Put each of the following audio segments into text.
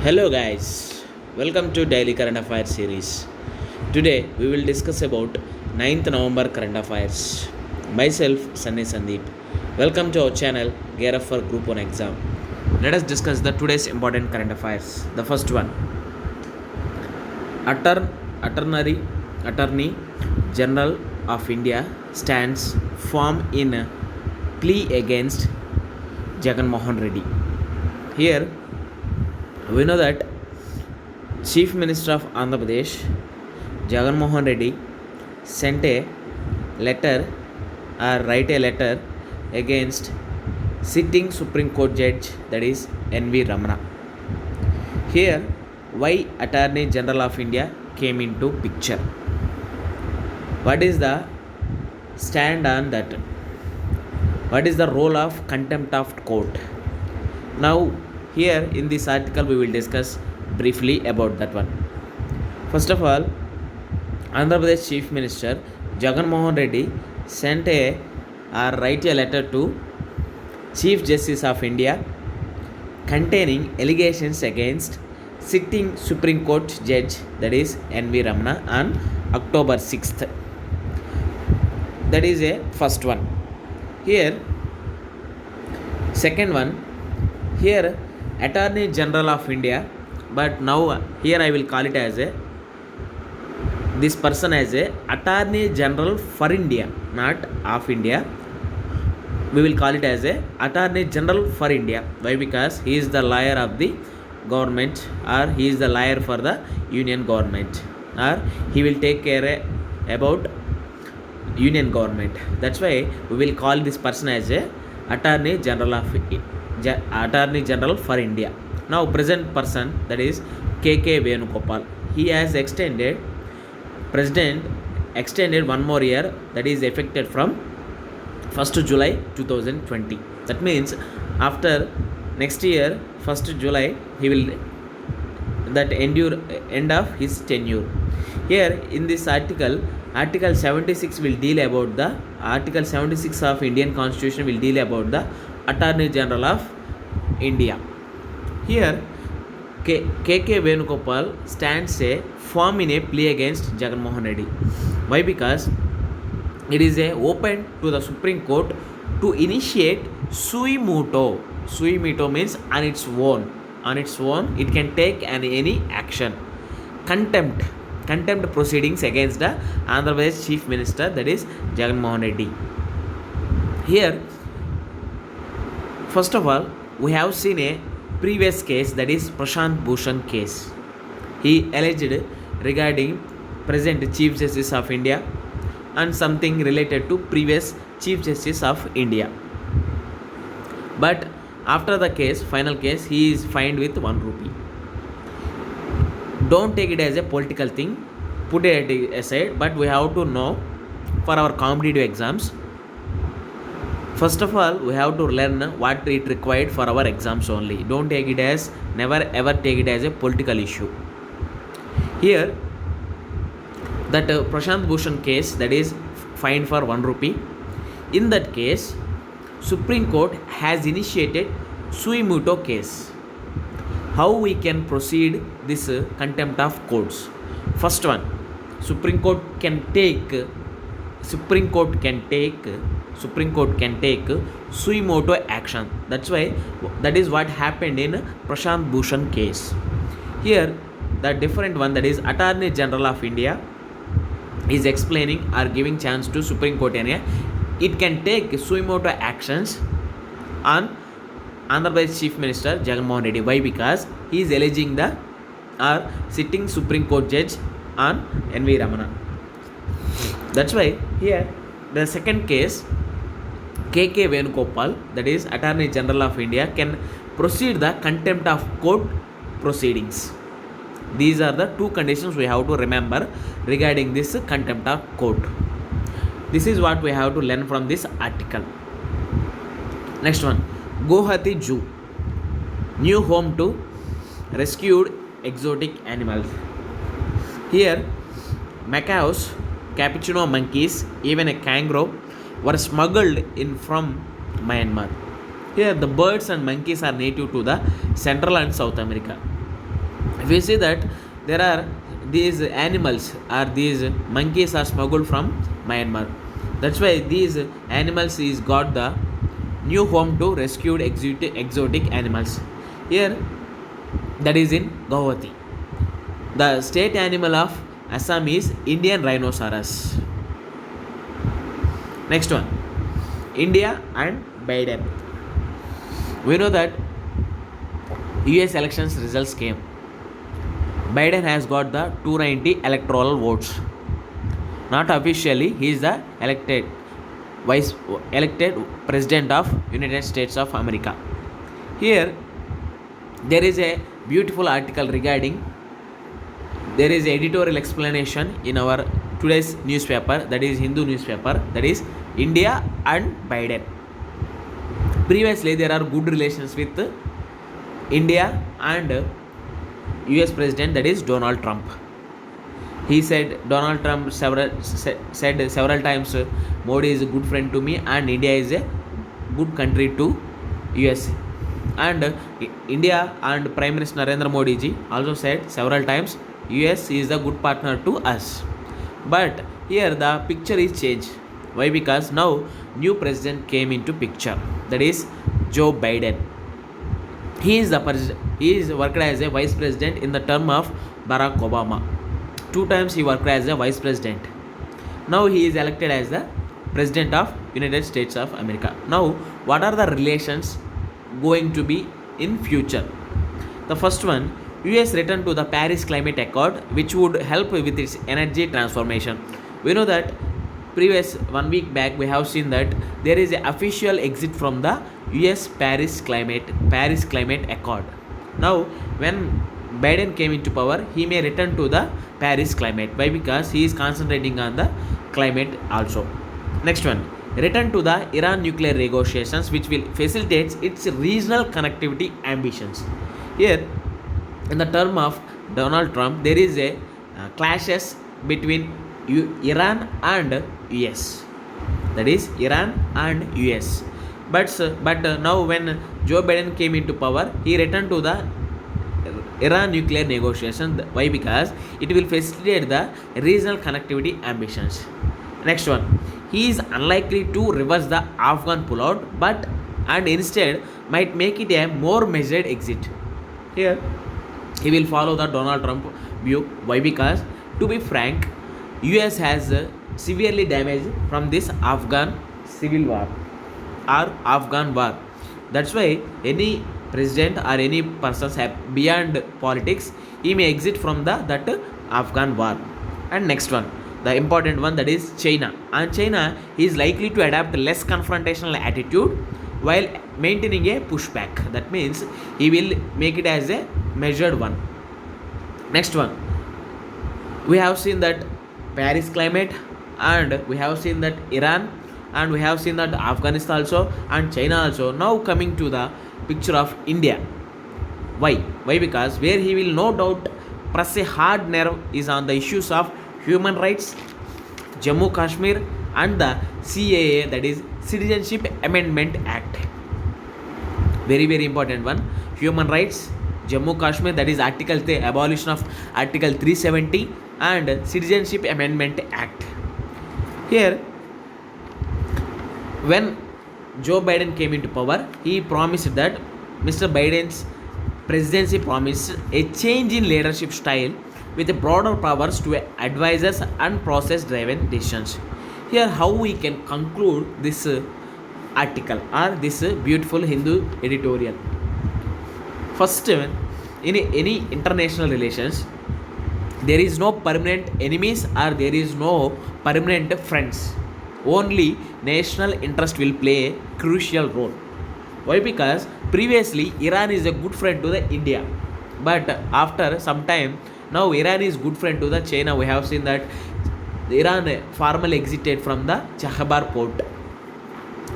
Hello guys, welcome to Daily Current Affairs series. Today we will discuss about 9th November current affairs. Myself Sunny Sandeep. Welcome to our channel Gear Up for Group 1 exam. Let us discuss the today's important current affairs. The first one. Attorney General of India stands firm in plea against Jagan Mohan Reddy. Here we know that Chief Minister of Andhra Pradesh Jagan Mohan Reddy sent a letter write a letter against sitting Supreme Court judge, that is N.V. Ramana. Here why Attorney General of India came into picture. What is the stand on that? What is the role of contempt of court? Now here in this article we will discuss briefly about that one. First of all, Andhra Pradesh Chief Minister Jagan Mohan Reddy sent write a letter to Chief Justice of India containing allegations against sitting Supreme Court judge, that is N.V. Ramana, on October 6th. That is a first one. Here second one, here Attorney General of India, but now here I will call it as this person as a Attorney General for India, not of India. We will call it as a Attorney General for India. Why? Because he is the lawyer of the government, or he is the lawyer for the union government, or he will take care about union government. That's why we will call this person as a Attorney General for India. Now present person, that is K.K. Venugopal. He has President extended one more year, that is effective from 1st July 2020. That means after next year 1st July he will end of his tenure. Here in this article 76 will deal about the Article 76 of Indian Constitution will deal about the Attorney General of India. Here K.K. Venugopal stands firm in a plea against Jagan Mohan Reddy. Why? Because it is open to the Supreme Court to initiate sui moto. Sui moto means on its own. On its own, it can take any action. Contempt proceedings against the Andhra Pradesh Chief Minister, that is Jagan Mohan Reddy. Here, first of all, we have seen a previous case, that is Prashant Bhushan case. He alleged regarding present Chief Justice of India and something related to previous Chief Justice of India. But after the case, final case, he is fined with 1 rupee. Don't take it as a political thing, put it aside, but we have to know for our competitive exams. First of all, we have to learn what it required for our exams only. Don't take it as, never ever take it as a political issue. Here, that Prashant Bhushan case, that is fined for 1 rupee. In that case, Supreme Court has initiated sui moto case. How we can proceed this contempt of courts? First one, Supreme Court can take sui moto action. That is what happened in Prashant Bhushan case. Here the different one, that is Attorney General of India, is explaining or giving chance to Supreme Court area. It can take sui moto actions on Andhra Pradesh Chief Minister Jagan Mohan Reddy. Why? Because he is alleging the sitting Supreme Court judge on N.V. Ramana. That's why here the second case, K.K. Venugopal, that is Attorney General of India, can proceed the contempt of court proceedings. These are the two conditions we have to remember regarding this contempt of court. This is what we have to learn from this article. Next one, Guwahati Zoo, new home to rescued exotic animals. Here, macaws, cappuccino monkeys, even a kangaroo were smuggled in from Myanmar. Here the birds and monkeys are native to the Central and South America. If we see that there are these animals or these monkeys are smuggled from Myanmar. That's why these animals is got the new home to rescued exotic animals. Here that is in Guwahati. The state animal of Assam is Indian rhinoceros. Next one, India and Biden. We know that US elections results came. Biden has got the 290 electoral votes. Not officially, he is the elected president of United States of America. Here, there is a beautiful article regarding. There is editorial explanation in our today's newspaper, that is Hindu newspaper, that is India and Biden. Previously, there are good relations with India and US president, that is Donald Trump. He said, Donald Trump said several times, Modi is a good friend to me and India is a good country to US. And India and Prime Minister Narendra Modi ji also said several times, US is a good partner to us. But here the picture is changed. Why? Because now new president came into picture, that is Joe Biden. He is worked as a vice president in the term of Barack Obama. 2 times he worked as a vice president. Now he is elected as the president of United States of America. Now what are the relations going to be in future? The first one, US returned to the Paris Climate Accord, which would help with its energy transformation. We know that previous 1 week back we have seen that there is an official exit from the US Paris Climate Accord. Now when Biden came into power, he may return to the Paris climate. Why? Because he is concentrating on the climate also. Next one, return to the Iran nuclear negotiations, which will facilitate its regional connectivity ambitions. Here, in the term of Donald Trump, there is a clashes between Iran and US. That is Iran and US. But now when Joe Biden came into power, he returned to the Iran nuclear negotiation. Why? Because it will facilitate the regional connectivity ambitions. Next one, he is unlikely to reverse the Afghan pullout, and instead might make it a more measured exit. Here, he will follow the Donald Trump view. Why? Because to be frank, US has severely damaged from this Afghan civil war or Afghan war. That's why any president or any person beyond politics, he may exit from that Afghan war. And next one, the important one, that is China. And China is likely to adapt less confrontational attitude while maintaining a pushback. That means he will make it as a measured one. Next one, we have seen that Paris climate, and we have seen that Iran, and we have seen that Afghanistan also, and China also. Now coming to the picture of India. Why? Because where he will no doubt press a hard nerve is on the issues of human rights, Jammu Kashmir, and the CAA, that is Citizenship Amendment Act. Very, very important one. Human rights, Jammu Kashmir, that is abolition of Article 370, and Citizenship Amendment Act. Here, when Joe Biden came into power, he promised that Mr. Biden's presidency promised a change in leadership style with broader powers to advisors and process-driven decisions. Here, how we can conclude this article or this beautiful Hindu editorial. First, in any international relations, there is no permanent enemies or there is no permanent friends. Only national interest will play a crucial role. Why? Because previously Iran is a good friend to the India, but after some time now Iran is good friend to the China. We have seen that Iran formally exited from the Chahabar port.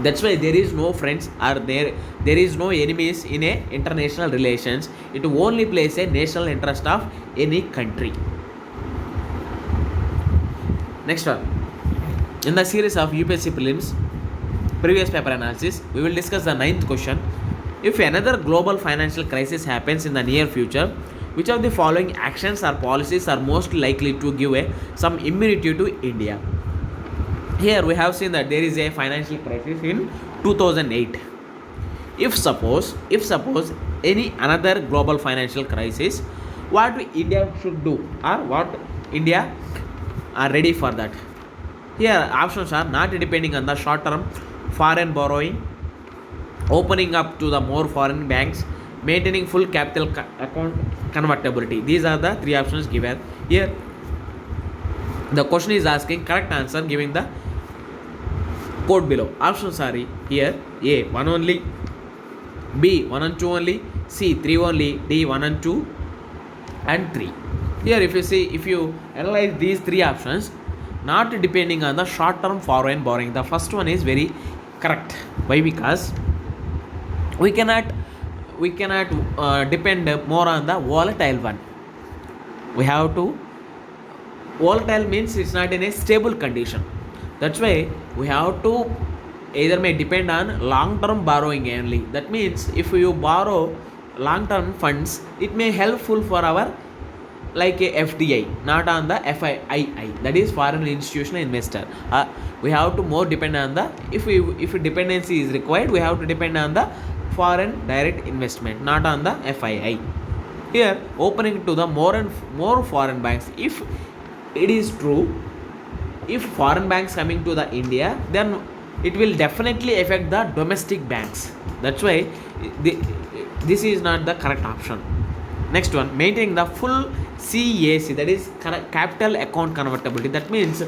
That's why there is no friends or there is no enemies in a international relations. It only plays a national interest of any country. Next one, in the series of UPSC prelims previous paper analysis, we will discuss the 9th question. If another global financial crisis happens in the near future, which of the following actions or policies are most likely to give some immunity to India? Here we have seen that there is a financial crisis in 2008. If suppose any another global financial crisis, what India should do, or what India are ready for that? Here options are: not depending on the short term foreign borrowing, opening up to the more foreign banks, maintaining full capital account convertibility. These are the three options given here. The question is asking correct answer giving the code below. Options are here: A 1 only, B 1 and 2 only, C 3 only, D 1 and 2 and 3. Here if you analyze these three options, not depending on the short term foreign borrowing, the first one is very correct. Why? Because we cannot depend more on the volatile one. We have to, volatile means it's not in a stable condition. That's why we have to either may depend on long term borrowing only. That means if you borrow long term funds, it may helpful for our like a FDI, not on the FII, that is foreign institutional investor. We have to more depend on the, if dependency is required, we have to depend on the foreign direct investment, not on the FII. Here opening to the more and more foreign banks, if it is true, if foreign banks coming to the India, then it will definitely affect the domestic banks. That's why this is not the correct option. Next one, maintaining the full CAC, that is capital account convertibility. That means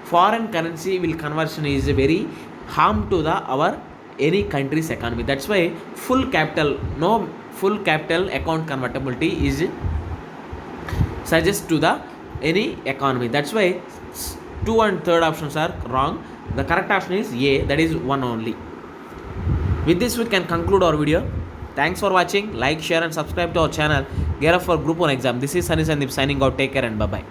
foreign currency will conversion is very harm to the our any country's economy. That's why full capital account convertibility is suggest to the any economy. That's why 2 and 3rd options are wrong. The correct option is A, that is 1 only. With this we can conclude our video. Thanks for watching. Like, share and subscribe to our channel. Gear up for group 1 exam. This is Sunny Sandeep signing out. Take care and bye bye.